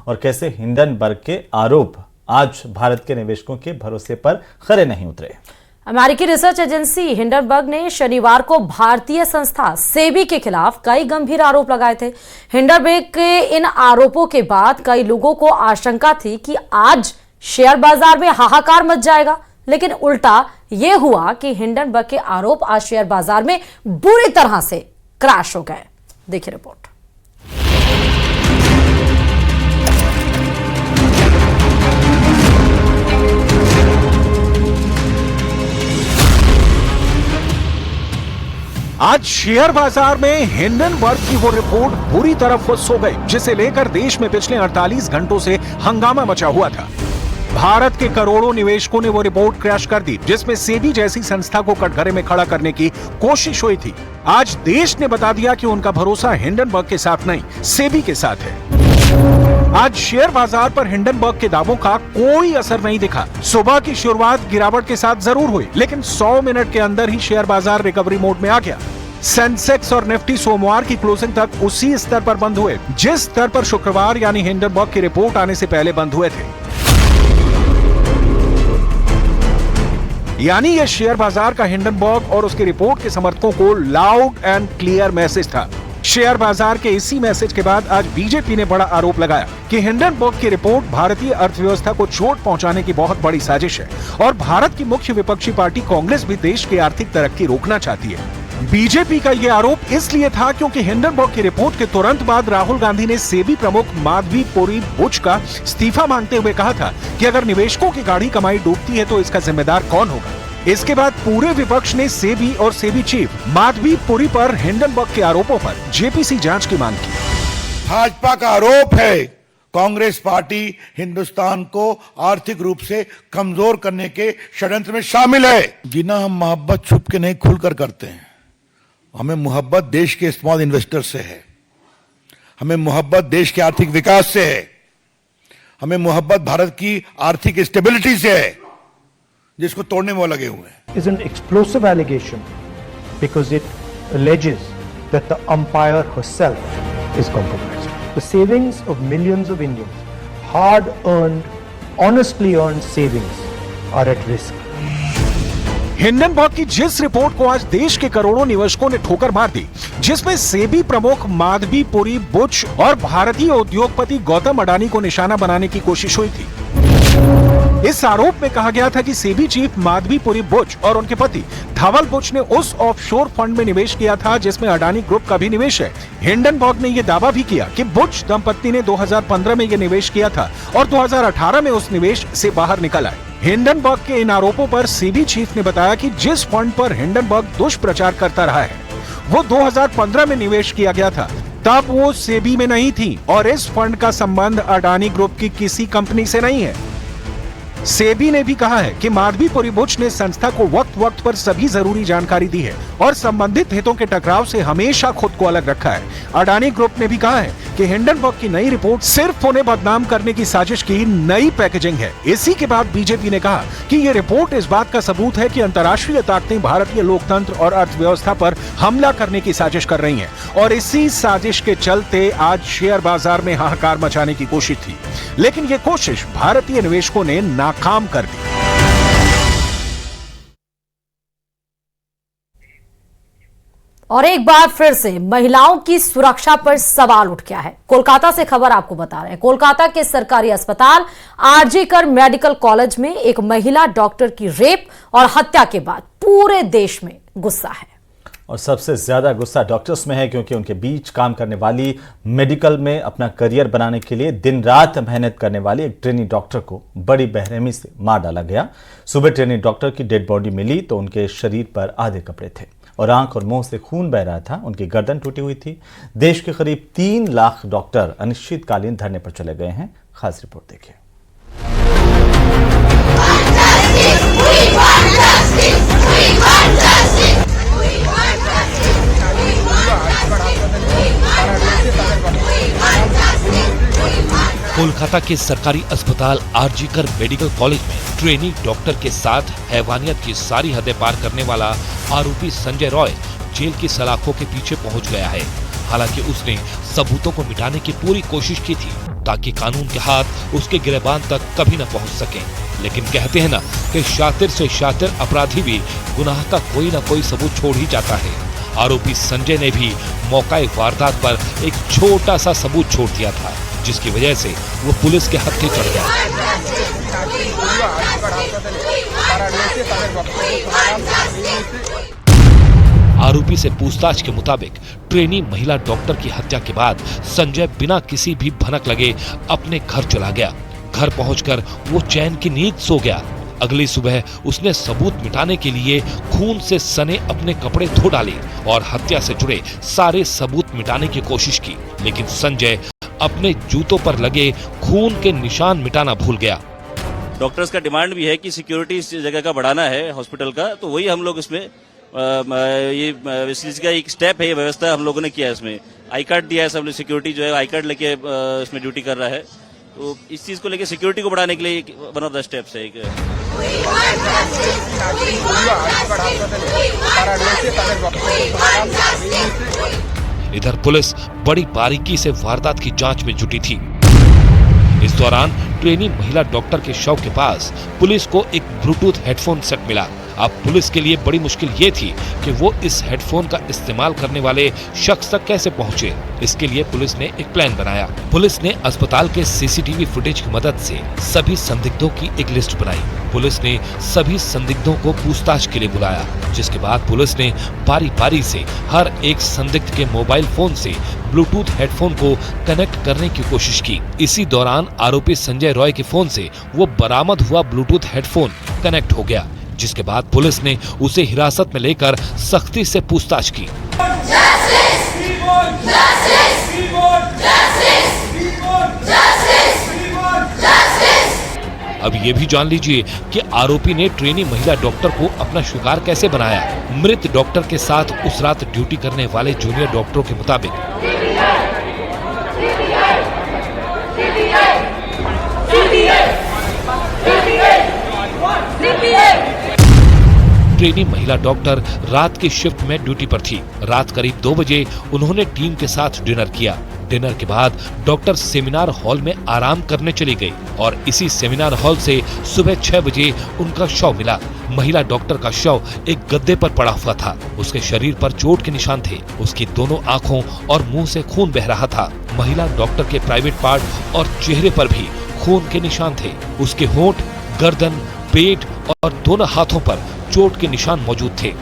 और कैसे हिंडनबर्ग के आरोप आज भारत के निवेशकों के भरोसे पर खरे नहीं उतरे। अमेरिकी रिसर्च एजेंसी हिंडनबर्ग ने शनिवार को भारतीय संस्था सेबी के खिलाफ कई गंभीर आरोप लगाए थे। हिंडनबर्ग के इन आरोपों के बाद कई लोगों को आशंका थी कि आज शेयर बाजार में हाहाकार मच जाएगा, लेकिन उल्टा यह हुआ कि हिंडनबर्ग के आरोप आज शेयर बाजार में बुरी तरह से क्रैश हो गए। देखिए रिपोर्ट। आज शेयर बाजार में हिंडनबर्ग की वो रिपोर्ट बुरी तरह फुस हो गई, जिसे लेकर देश में पिछले 48 घंटों से हंगामा मचा हुआ था। भारत के करोड़ों निवेशकों ने वो रिपोर्ट क्रैश कर दी, जिसमें सेबी जैसी संस्था को कटघरे में खड़ा करने की कोशिश हुई थी। आज देश ने बता दिया कि उनका भरोसा हिंडनबर्ग के साथ नहीं, सेबी के साथ है। आज शेयर बाजार पर हिंडनबर्ग के दावों का कोई असर नहीं दिखा। सुबह की शुरुआत गिरावट के साथ जरूर हुई, लेकिन 100 मिनट के अंदर ही शेयर बाजार रिकवरी मोड में आ गया। सेंसेक्स और निफ्टी सोमवार की क्लोजिंग तक उसी स्तर पर बंद हुए, जिस स्तर पर शुक्रवार यानी हिंडनबर्ग की रिपोर्ट आने से पहले बंद हुए थे। यानी यह शेयर बाजार का हिंडनबर्ग और उसकी रिपोर्ट के समर्थकों को लाउड एंड क्लियर मैसेज था। शेयर बाजार के इसी मैसेज के बाद आज बीजेपी ने बड़ा आरोप लगाया कि हिंडनबर्ग की रिपोर्ट भारतीय अर्थव्यवस्था को चोट पहुंचाने की बहुत बड़ी साजिश है और भारत की मुख्य विपक्षी पार्टी कांग्रेस भी देश की आर्थिक तरक्की रोकना चाहती है। बीजेपी का यह आरोप इसलिए था क्योंकि हिंडनबर्ग की रिपोर्ट के तुरंत बाद राहुल गांधी ने सेबी प्रमुख माधवीपुरी बुच का इस्तीफा मांगते हुए कहा था कि अगर निवेशकों की गाढ़ी कमाई डूबती है तो इसका जिम्मेदार कौन होगा। इसके बाद पूरे विपक्ष ने सेबी और सेबी चीफ माधवीपुरी पर हिंडनबर्ग के आरोपों पर जेपीसी जांच की मांग की। भाजपा का आरोप है कांग्रेस पार्टी हिंदुस्तान को आर्थिक रूप से कमजोर करने के षड्यंत्र में शामिल है। जीना हम मोहब्बत छुप के नहीं खुलकर करते हैं। हमें मोहब्बत देश के स्मॉल इन्वेस्टर से है, हमें मोहब्बत देश के आर्थिक विकास से है, हमें मोहब्बत भारत की आर्थिक स्टेबिलिटी से है, जिसको तोड़ने में वो लगे हुए हैं। Is an explosive allegation because it alleges that the umpire herself is compromised. The savings of millions of Indians, hard-earned, honestly earned savings, are at risk. Hindenburg की जिस रिपोर्ट को आज देश के करोड़ों निवेशकों ने ठोकर मार दी, जिसमें सेबी प्रमुख माधवीपुरी बुच और भारतीय उद्योगपति गौतम अडानी को निशाना बनाने की कोशिश हुई थी। इस आरोप में कहा गया था कि सेबी चीफ माधवीपुरी बुच और उनके पति धवल बुच ने उस ऑफशोर फंड में निवेश किया था जिसमें अडानी ग्रुप का भी निवेश है। हिंडनबर्ग ने यह दावा भी किया कि बुच दंपत्ति ने 2015 में यह निवेश किया था और 2018 में उस निवेश से बाहर निकल आए। हिंडनबर्ग के इन आरोपों पर सेबी चीफ ने बताया कि जिस फंड पर हिंडनबर्ग दुष्प्रचार करता रहा है वो 2015 में निवेश किया गया था, तब वो सेबी में नहीं थी और इस फंड का संबंध अडानी ग्रुप की किसी कंपनी से नहीं है। सेबी ने भी कहा है कि माधवीपुरी बुच ने संस्था को वक्त वक्त पर सभी जरूरी जानकारी दी है और संबंधित हितों के टकराव से हमेशा खुद को अलग रखा है। अडानी ग्रुप ने भी कहा है कि हिंडनबर्ग की नई रिपोर्ट सिर्फ उन्हें बदनाम करने की साजिश की नई पैकेजिंग है। इसी के बाद बीजेपी ने कहा कि ये रिपोर्ट इस बात का सबूत है कि अंतर्राष्ट्रीय ताकतें भारतीय लोकतंत्र और अर्थव्यवस्था पर हमला करने की साजिश कर रही हैं और इसी साजिश के चलते आज शेयर बाजार में हाहाकार मचाने की कोशिश थी, लेकिन ये कोशिश भारतीय निवेशकों ने नाकाम कर दी। और एक बार फिर से महिलाओं की सुरक्षा पर सवाल उठ गया है। कोलकाता से खबर आपको बता रहे हैं। कोलकाता के सरकारी अस्पताल आरजी कर मेडिकल कॉलेज में एक महिला डॉक्टर की रेप और हत्या के बाद पूरे देश में गुस्सा है। और सबसे ज्यादा गुस्सा डॉक्टर्स में है क्योंकि उनके बीच काम करने वाली, मेडिकल में अपना करियर बनाने के लिए दिन रात मेहनत करने वाली एक ट्रेनी डॉक्टर को बड़ी बेरहमी से मार डाला गया। सुबह ट्रेनी डॉक्टर की डेड बॉडी मिली तो उनके शरीर पर आधे कपड़े थे और आंख और मुंह से खून बह रहा था। उनकी गर्दन टूटी हुई थी। देश के करीब 3 लाख डॉक्टर अनिश्चितकालीन धरने पर चले गए हैं। खास रिपोर्ट देखिए। कोलकाता के सरकारी अस्पताल आरजी कर मेडिकल कॉलेज में ट्रेनी डॉक्टर के साथ हैवानियत की सारी हदें पार करने वाला आरोपी संजय रॉय जेल की सलाखों के पीछे पहुंच गया है। हालांकि उसने सबूतों को मिटाने की पूरी कोशिश की थी। ताकि कानून के हाथ उसके गिरबान तक कभी न पहुंच सकें। लेकिन कहते हैं ना कि शातिर से शातिर अपराधी भी गुनाह का कोई न कोई सबूत छोड़ ही जाता है। आरोपी संजय ने भी मौकाए वारदात पर एक छोटा सा सबूत छोड़ दिया था, जिसकी वजह से वो पुलिस के हत्थे चढ़ गया। आरोपी से पूछताछ के मुताबिक ट्रेनी महिला डॉक्टर की हत्या के बाद संजय बिना किसी भी भनक लगे अपने घर चला गया। घर पहुंचकर वो चैन की नींद सो गया। अगली सुबह उसने सबूत मिटाने के लिए खून से सने अपने कपड़े धो डाले और हत्या से जुड़े सारे सबूत मिटाने की कोशिश की, लेकिन संजय अपने जूतों पर लगे खून के निशान मिटाना भूल गया। डॉक्टर्स का डिमांड भी है कि सिक्योरिटी इस जगह का बढ़ाना है हॉस्पिटल का, तो वही हम लोग इसमें ये इस चीज का एक स्टेप है, ये व्यवस्था हम लोगों ने किया है। इसमें आई कार्ड दिया है, सब सिक्योरिटी जो है आई कार्ड लेके इसमें ड्यूटी कर रहा है। तो इस चीज को लेके सिक्योरिटी को बढ़ाने के लिए वन ऑफ द स्टेप्स है। इधर पुलिस बड़ी बारीकी से वारदात की जांच में जुटी थी। इस दौरान ट्रेनी महिला डॉक्टर के शव के पास पुलिस को एक ब्लूटूथ हेडफोन सेट मिला। अब पुलिस के लिए बड़ी मुश्किल ये थी कि वो इस हेडफोन का इस्तेमाल करने वाले शख्स तक कैसे पहुंचे। इसके लिए पुलिस ने एक प्लान बनाया। पुलिस ने अस्पताल के सीसीटीवी फुटेज की मदद से सभी संदिग्धों की एक लिस्ट बनाई। पुलिस ने सभी संदिग्धों को पूछताछ के लिए बुलाया, जिसके बाद पुलिस ने बारी बारी से हर एक संदिग्ध के मोबाइल फोन से ब्लूटूथ हेडफोन को कनेक्ट करने की कोशिश की। इसी दौरान आरोपी संजय रॉय के फोन से वो बरामद हुआ ब्लूटूथ हेडफोन कनेक्ट हो गया, जिसके बाद पुलिस ने उसे हिरासत में लेकर सख्ती से पूछताछ की। अब ये भी जान लीजिए कि आरोपी ने ट्रेनी महिला डॉक्टर को अपना शिकार कैसे बनाया। मृत डॉक्टर के साथ उस रात ड्यूटी करने वाले जूनियर डॉक्टरों के मुताबिक ट्रेनी महिला डॉक्टर रात की शिफ्ट में ड्यूटी पर थी। रात करीब 2 बजे उन्होंने टीम के साथ डिनर किया। डिनर के बाद डॉक्टर सेमिनार हॉल में आराम करने चली गई और इसी सेमिनार हॉल से सुबह 6 बजे उनका शव मिला। महिला डॉक्टर का शव एक गद्दे पर पड़ा हुआ था। उसके शरीर पर चोट के निशान थे। उसकी दोनों आंखों और मुंह से खून बह रहा था। महिला डॉक्टर के प्राइवेट पार्ट और चेहरे पर भी खून के निशान थे। उसके होंठ, गर्दन, पेट और दोनों हाथों पर चोट के निशान मौजूद थे।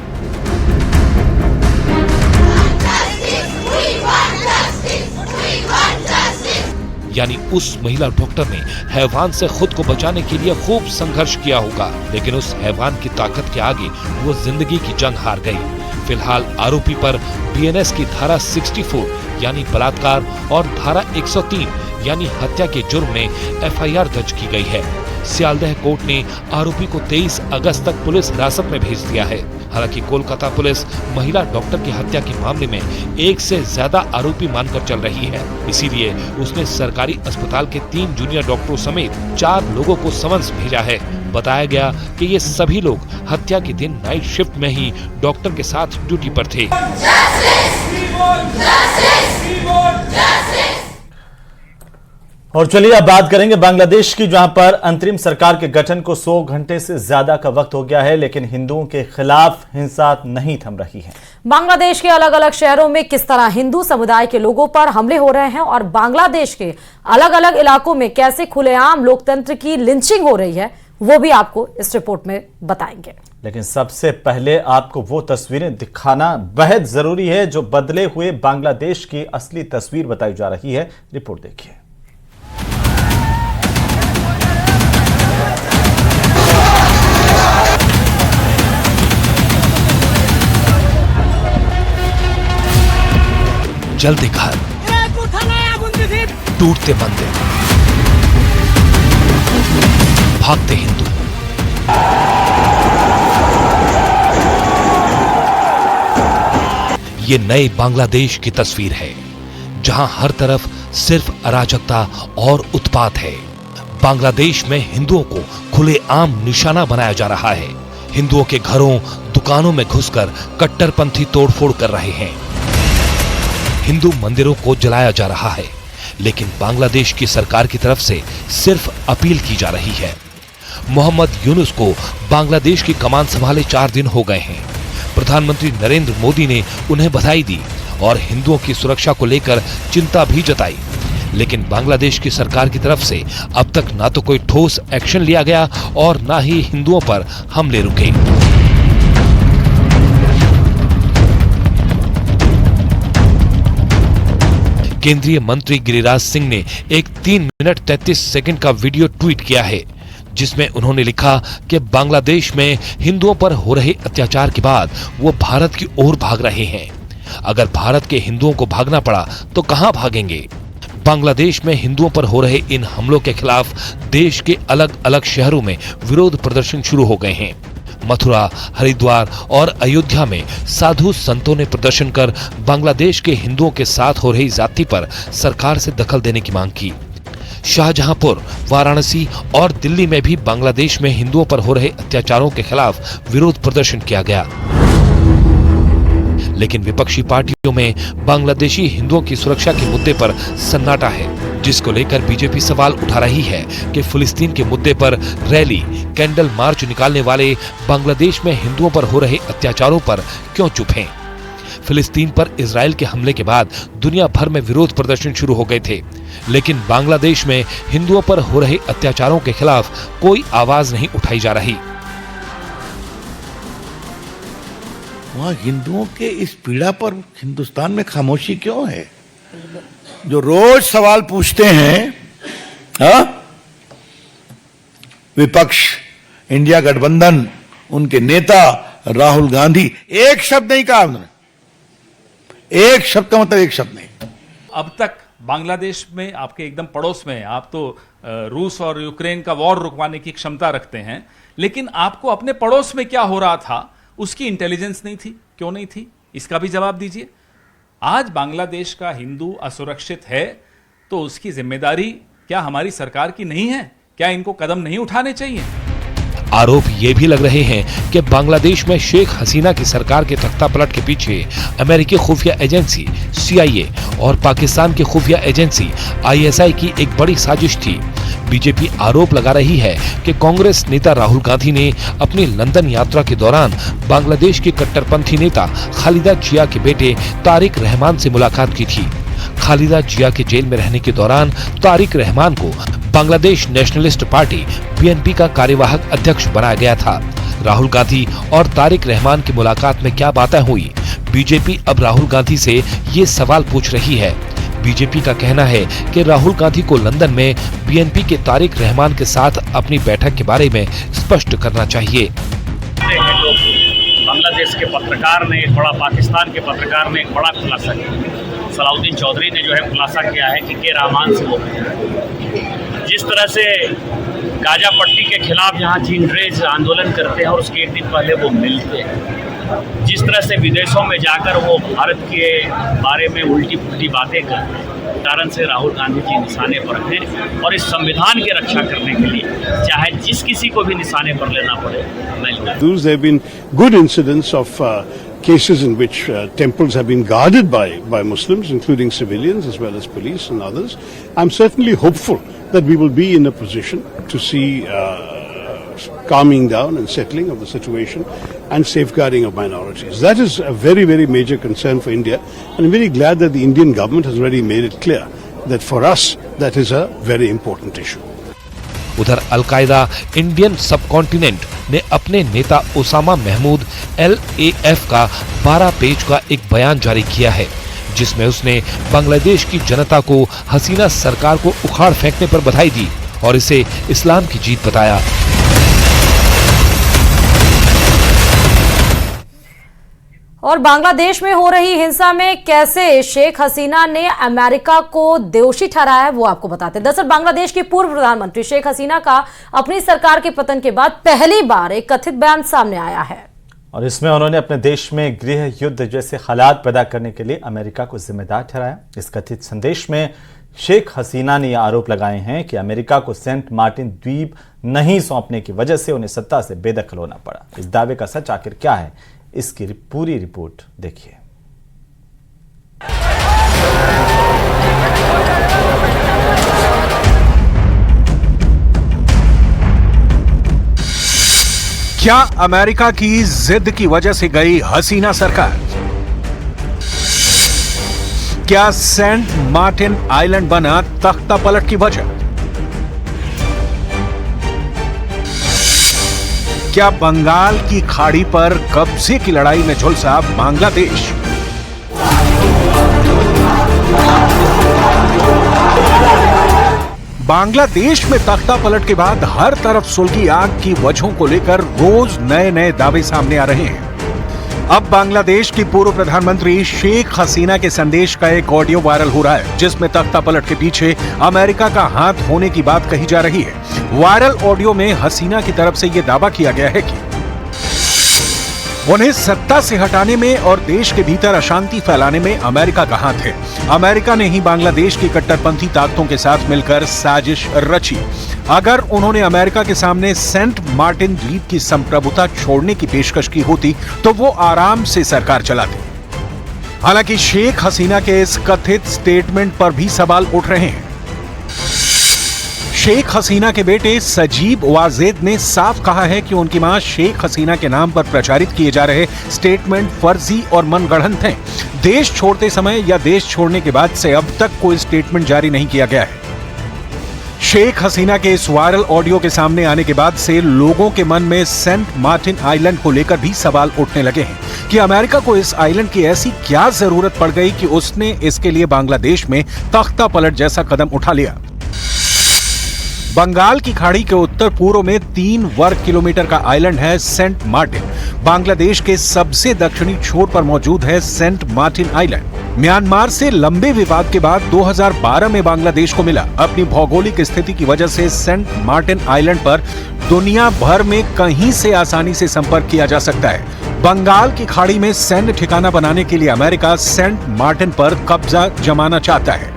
यानी उस महिला डॉक्टर ने हैवान से खुद को बचाने के लिए खूब संघर्ष किया होगा, लेकिन उस हैवान की ताकत के आगे वो जिंदगी की जंग हार गई। फिलहाल आरोपी पर बीएनएस की धारा 64 यानी बलात्कार और धारा 103 यानी हत्या के जुर्म में एफआईआर दर्ज की गई है। सियालदह कोर्ट ने आरोपी को 23 अगस्त तक पुलिस हिरासत में भेज दिया है। हालांकि कोलकाता पुलिस महिला डॉक्टर की हत्या के मामले में 1 से ज्यादा आरोपी मानकर चल रही है। इसीलिए उसने सरकारी अस्पताल के 3 जूनियर डॉक्टरों समेत 4 लोगों को समन्स भेजा है। बताया गया कि ये सभी लोग हत्या के दिन नाइट शिफ्ट में ही डॉक्टर के साथ ड्यूटी पर थे। और चलिए अब बात करेंगे बांग्लादेश की, जहां पर अंतरिम सरकार के गठन को 100 घंटे से ज्यादा का वक्त हो गया है, लेकिन हिंदुओं के खिलाफ हिंसा नहीं थम रही है। बांग्लादेश के अलग अलग शहरों में किस तरह हिंदू समुदाय के लोगों पर हमले हो रहे हैं और बांग्लादेश के अलग अलग इलाकों में कैसे खुलेआम लोकतंत्र की लिंचिंग हो रही है, वो भी आपको इस रिपोर्ट में बताएंगे। लेकिन सबसे पहले आपको वो तस्वीरें दिखाना बेहद जरूरी है जो बदले हुए बांग्लादेश की असली तस्वीर बताई जा रही है। रिपोर्ट देखिए। जलते घर, टूटते मंदिर, भागते हिंदू, ये नए बांग्लादेश की तस्वीर है, जहां हर तरफ सिर्फ अराजकता और उत्पात है। बांग्लादेश में हिंदुओं को खुलेआम निशाना बनाया जा रहा है। हिंदुओं के घरों, दुकानों में घुसकर कट्टरपंथी तोड़फोड़ कर रहे हैं। हिंदू मंदिरों को जलाया जा रहा है। लेकिन बांग्लादेश की सरकार की तरफ से सिर्फ अपील की जा रही है। मोहम्मद यूनुस को बांग्लादेश की कमान संभाले 4 दिन हो गए हैं। प्रधानमंत्री नरेंद्र मोदी ने उन्हें बधाई दी और हिंदुओं की सुरक्षा को लेकर चिंता भी जताई, लेकिन बांग्लादेश की सरकार की तरफ से अब तक ना तो कोई ठोस एक्शन लिया गया और ना ही हिंदुओं पर हमले रुके। केंद्रीय मंत्री गिरिराज सिंह ने एक 3 मिनट 33 सेकंड का वीडियो ट्वीट किया है, जिसमें उन्होंने लिखा कि बांग्लादेश में हिंदुओं पर हो रहे अत्याचार के बाद वो भारत की ओर भाग रहे हैं। अगर भारत के हिंदुओं को भागना पड़ा तो कहां भागेंगे? बांग्लादेश में हिंदुओं पर हो रहे इन हमलों के खिलाफ देश के अलग अलग शहरों में विरोध प्रदर्शन शुरू हो गए हैं। मथुरा, हरिद्वार और अयोध्या में साधु संतों ने प्रदर्शन कर बांग्लादेश के हिंदुओं के साथ हो रही ज्यादती पर सरकार से दखल देने की मांग की। शाहजहांपुर, वाराणसी और दिल्ली में भी बांग्लादेश में हिंदुओं पर हो रहे अत्याचारों के खिलाफ विरोध प्रदर्शन किया गया। लेकिन विपक्षी पार्टियों में बांग्लादेशी हिंदुओं की सुरक्षा के मुद्दे पर सन्नाटा है, जिसको लेकर बीजेपी सवाल उठा रही है कि फिलिस्तीन के मुद्दे पर रैली, कैंडल मार्च निकालने वाले बांग्लादेश में हिंदुओं पर हो रहे अत्याचारों पर क्यों चुप हैं? फिलिस्तीन पर इजराइल के हमले के बाद दुनिया भर में विरोध प्रदर्शन शुरू हो गए थे, लेकिन बांग्लादेश में हिंदुओं पर हो रहे अत्याचारों के खिलाफ कोई आवाज नहीं उठाई जा रही। वहां हिंदुओं के इस पीड़ा पर हिंदुस्तान में खामोशी क्यों है? जो रोज सवाल पूछते हैं, विपक्ष, इंडिया गठबंधन, उनके नेता राहुल गांधी, एक शब्द नहीं कहा उन्होंने। एक शब्द का मतलब एक शब्द नहीं। अब तक बांग्लादेश में आपके एकदम पड़ोस में, आप तो रूस और यूक्रेन का वॉर रुकवाने की क्षमता रखते हैं, लेकिन आपको अपने पड़ोस में क्या हो रहा था उसकी इंटेलिजेंस नहीं थी। क्यों नहीं थी? इसका भी जवाब दीजिए। आज बांग्लादेश का हिंदू असुरक्षित है तो उसकी जिम्मेदारी क्या हमारी सरकार की नहीं है? क्या इनको कदम नहीं उठाने चाहिए? आरोप ये भी लग रहे हैं कि बांग्लादेश में शेख हसीना की सरकार के तख्तापलट के पीछे अमेरिकी खुफिया एजेंसी CIA और पाकिस्तान की खुफिया एजेंसी ISI की एक बड़ी साजिश थी। बीजेपी आरोप लगा रही है कि कांग्रेस नेता राहुल गांधी ने अपनी लंदन यात्रा के दौरान बांग्लादेश के कट्टरपंथी नेता खालिदा जिया के बेटे तारिक रहमान से मुलाकात की थी। खालिदा जिया के जेल में रहने के दौरान तारिक रहमान को बांग्लादेश नेशनलिस्ट पार्टी BNP का कार्यवाहक अध्यक्ष बनाया गया था। राहुल गांधी और तारिक रहमान की मुलाकात में क्या बातें हुई? बीजेपी अब राहुल गांधी से ये सवाल पूछ रही है। बीजेपी का कहना है कि राहुल गांधी को लंदन में BNP के तारिक रहमान के साथ अपनी बैठक के बारे में स्पष्ट करना चाहिए। बांग्लादेश के पत्रकार ने एक बड़ा, पाकिस्तान के पत्रकार ने एक बड़ा खुलासा किया। सलाउद्दीन चौधरी ने जो है खुलासा किया है कि रहमान से वो जिस तरह से गाजा पट्टी के खिलाफ यहाँ जिनरेज आंदोलन करते हैं और उसके एक दिन पहले वो मिलते हैं, जिस तरह से विदेशों में जाकर वो भारत के बारे में उल्टी पुल्टी बातें करते हैं, कारण से राहुल गांधी जी निशाने पर हैं और इस संविधान की रक्षा करने के लिए चाहे जिस किसी को भी निशाने पर लेना पड़े मैं लूंगा। There have been good incidents of cases in which temples have been guarded by Muslims, including civilians as well as police and others. I'm certainly hopeful that we will be in a position to see calming down and settling of the situation and safeguarding of minorities. That is a very, very major concern for India, and I'm very glad that the Indian government has already made it clear that for us that is a very important issue. उधर al Qaeda Indian subcontinent ने अपने नेता Osama Mahmood LAF का 12 page का एक बयान जारी किया है, जिसमें उसने बांग्लादेश की जनता को हसीना सरकार को उखाड़ फेंकने पर बधाई दी और इसे इस्लाम की जीत बताया। और बांग्लादेश में हो रही हिंसा में कैसे शेख हसीना ने अमेरिका को दोषी ठहराया है वो आपको बताते हैं। दरअसल बांग्लादेश की पूर्व प्रधानमंत्री शेख हसीना का अपनी सरकार के पतन के बाद पहली बार एक कथित बयान सामने आया है और इसमें उन्होंने अपने देश में गृह युद्ध जैसे हालात पैदा करने के लिए अमेरिका को जिम्मेदार ठहराया। इस कथित संदेश में शेख हसीना ने यह आरोप लगाए हैं कि अमेरिका को सेंट मार्टिन द्वीप नहीं सौंपने की वजह से उन्हें सत्ता से बेदखल होना पड़ा। इस दावे का सच आखिर क्या है, इसकी पूरी रिपोर्ट देखिए। क्या अमेरिका की जिद की वजह से गई हसीना सरकार? क्या सेंट मार्टिन आइलैंड बना तख्ता पलट की वजह? क्या बंगाल की खाड़ी पर कब्जे की लड़ाई में झुलसा बांग्लादेश? बांग्लादेश में तख्ता पलट के बाद हर तरफ सुलगी आग की वजहों को लेकर रोज नए नए दावे सामने आ रहे हैं। अब बांग्लादेश की पूर्व प्रधानमंत्री शेख हसीना के संदेश का एक ऑडियो वायरल हो रहा है, जिसमें तख्ता पलट के पीछे अमेरिका का हाथ होने की बात कही जा रही है। वायरल ऑडियो में हसीना की तरफ से यह दावा किया गया है कि उन्हें सत्ता से हटाने में और देश के भीतर अशांति फैलाने में अमेरिका का हाथ है। अमेरिका ने ही बांग्लादेश की कट्टरपंथी ताकतों के साथ मिलकर साजिश रची। अगर उन्होंने अमेरिका के सामने सेंट मार्टिन द्वीप की संप्रभुता छोड़ने की पेशकश की होती तो वो आराम से सरकार चलाते। हालांकि शेख हसीना के इस कथित स्टेटमेंट पर भी सवाल उठ रहे हैं। शेख हसीना के बेटे सजीब वाजेद ने साफ कहा है कि उनकी मां शेख हसीना के नाम पर प्रचारित किए जा रहे स्टेटमेंट फर्जी और मनगढ़ंत हैं। देश छोड़ते समय या देश छोड़ने के बाद से अब तक कोई स्टेटमेंट जारी नहीं किया गया है। शेख हसीना के इस वायरल ऑडियो के सामने आने के बाद से लोगों के मन में सेंट मार्टिन आइलैंड को लेकर भी सवाल उठने लगे हैं कि अमेरिका को इस आइलैंड की ऐसी क्या जरूरत पड़ गई कि उसने इसके लिए बांग्लादेश में तख्ता पलट जैसा कदम उठा लिया। बंगाल की खाड़ी के उत्तर पूर्व में 3 वर्ग किलोमीटर का आइलैंड है सेंट मार्टिन। बांग्लादेश के सबसे दक्षिणी छोर पर मौजूद है सेंट मार्टिन आइलैंड। म्यांमार से लंबे विवाद के बाद 2012 में बांग्लादेश को मिला। अपनी भौगोलिक स्थिति की वजह से सेंट मार्टिन आइलैंड पर दुनिया भर में कहीं से आसानी से संपर्क किया जा सकता है। बंगाल की खाड़ी में सैन्य ठिकाना बनाने के लिए अमेरिका सेंट मार्टिन पर कब्जा जमाना चाहता है।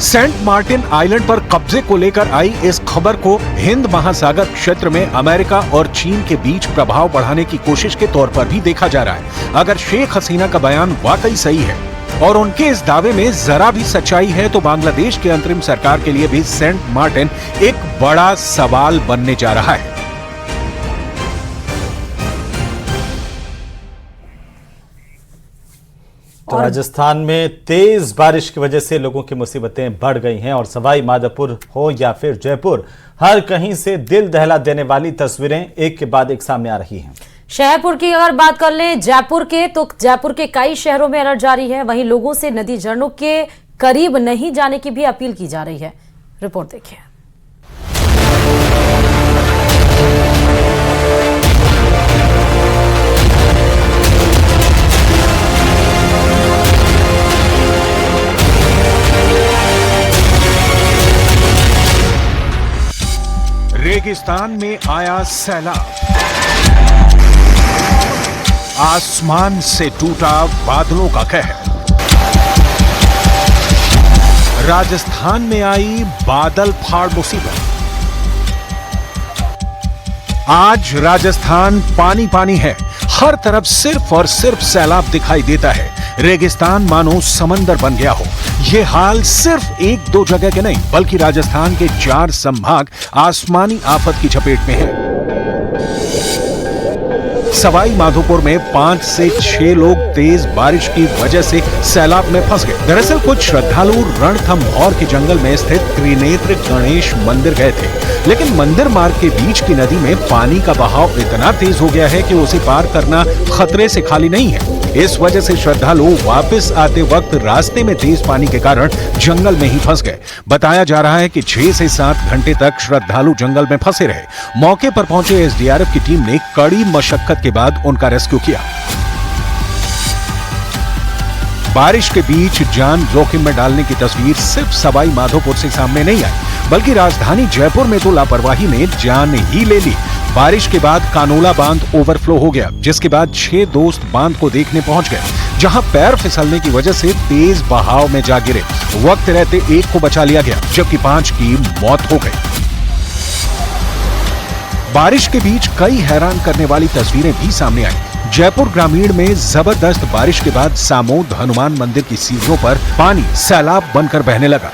सेंट मार्टिन आइलैंड पर कब्जे को लेकर आई इस खबर को हिंद महासागर क्षेत्र में अमेरिका और चीन के बीच प्रभाव बढ़ाने की कोशिश के तौर पर भी देखा जा रहा है। अगर शेख हसीना का बयान वाकई सही है और उनके इस दावे में जरा भी सच्चाई है तो बांग्लादेश की अंतरिम सरकार के लिए भी सेंट मार्टिन एक बड़ा सवाल बनने जा रहा है। तो राजस्थान में तेज बारिश की वजह से लोगों की मुसीबतें बढ़ गई हैं और सवाई माधोपुर हो या फिर जयपुर, हर कहीं से दिल दहला देने वाली तस्वीरें एक के बाद एक सामने आ रही हैं। शहरपुर की अगर बात कर लें जयपुर के, तो जयपुर के कई शहरों में अलर्ट जारी है। वहीं लोगों से नदी झरनों के करीब नहीं जाने की भी अपील की जा रही है। रिपोर्ट देखिए। रेगिस्तान में आया सैलाब, आसमान से टूटा बादलों का कहर। राजस्थान में आई बादल फाड़ मुसीबत। आज राजस्थान पानी पानी है, हर तरफ सिर्फ और सिर्फ सैलाब दिखाई देता है। रेगिस्तान मानो समंदर बन गया हो। ये हाल सिर्फ 1-2 जगह के नहीं बल्कि राजस्थान के 4 संभाग आसमानी आफत की चपेट में है। सवाई माधोपुर में 5 से 6 लोग तेज बारिश की वजह से सैलाब में फंस गए। दरअसल कुछ श्रद्धालु रणथंभौर के जंगल में स्थित त्रिनेत्र गणेश मंदिर गए थे, लेकिन मंदिर मार्ग के बीच की नदी में पानी का बहाव इतना तेज हो गया है कि उसे पार करना खतरे से खाली नहीं है। इस वजह से श्रद्धालु वापस आते वक्त रास्ते में तेज पानी के कारण जंगल में ही फंस गए। बताया जा रहा है कि 6 से 7 घंटे तक श्रद्धालु जंगल में फंसे रहे। मौके पर पहुंचे एसडीआरएफ की टीम ने कड़ी मशक्कत के बाद उनका रेस्क्यू किया। बारिश के बीच जान जोखिम में डालने की तस्वीर सिर्फ सवाई माधोपुर से सामने नहीं आई, बल्कि राजधानी जयपुर में तो लापरवाही ने जान ही ले ली। बारिश के बाद कानोला बांध ओवरफ्लो हो गया, जिसके बाद 6 दोस्त बांध को देखने पहुंच गए, जहां पैर फिसलने की वजह से तेज बहाव में जा गिरे। वक्त रहते एक को बचा लिया गया, जबकि 5 की मौत हो गई। बारिश के बीच कई हैरान करने वाली तस्वीरें भी सामने आई। जयपुर ग्रामीण में जबरदस्त बारिश के बाद सामोद हनुमान मंदिर की सीढ़ियों पर पानी सैलाब बनकर बहने लगा।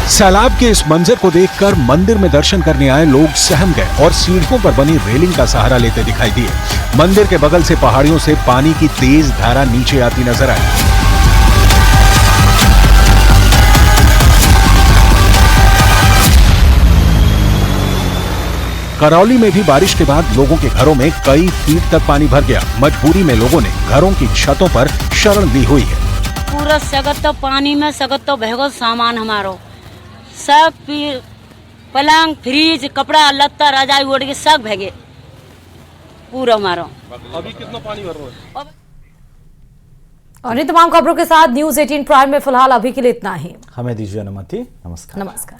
सैलाब के इस मंजर को देखकर मंदिर में दर्शन करने आए लोग सहम गए और सीढ़ियों पर बनी रेलिंग का सहारा लेते दिखाई दिए। मंदिर के बगल से पहाड़ियों से पानी की तेज धारा नीचे आती नजर आई। करौली में भी बारिश के बाद लोगों के घरों में कई फीट तक पानी भर गया। मजबूरी में लोगों ने घरों की छतों पर शरण ली हुई है। पूरा सगत तो पानी में सगत तो भगत सामान हमारो सब पलंग फ्रिज कपड़ा लत्ता रजाई ओढ़ के सब भगे पूरा हमारो। अभी कितना पानी भर रहा है? और इन तमाम खबरों के साथ न्यूज़ 18 प्राइम में फिलहाल अभी के लिए इतना ही। हमें दीजिए अनुमति। नमस्कार। नमस्कार।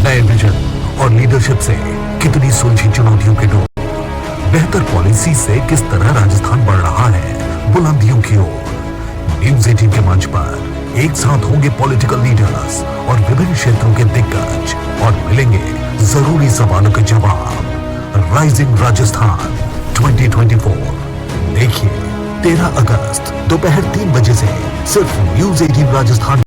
नए विजन और लीडरशिप से कितनी सुलझी चुनौतियों के डोर, बेहतर पॉलिसी से किस तरह राजस्थान बढ़ रहा है बुलंदियों की ओर। न्यूज़ 18 के मंच पर एक साथ होंगे पॉलिटिकल लीडर्स और विभिन्न क्षेत्रों के दिग्गज और मिलेंगे जरूरी सवालों के जवाब। राइजिंग राजस्थान 2024 देखिए 13 अगस्त दोपहर 3 बजे से सिर्फ न्यूज़ 18 राजस्थान।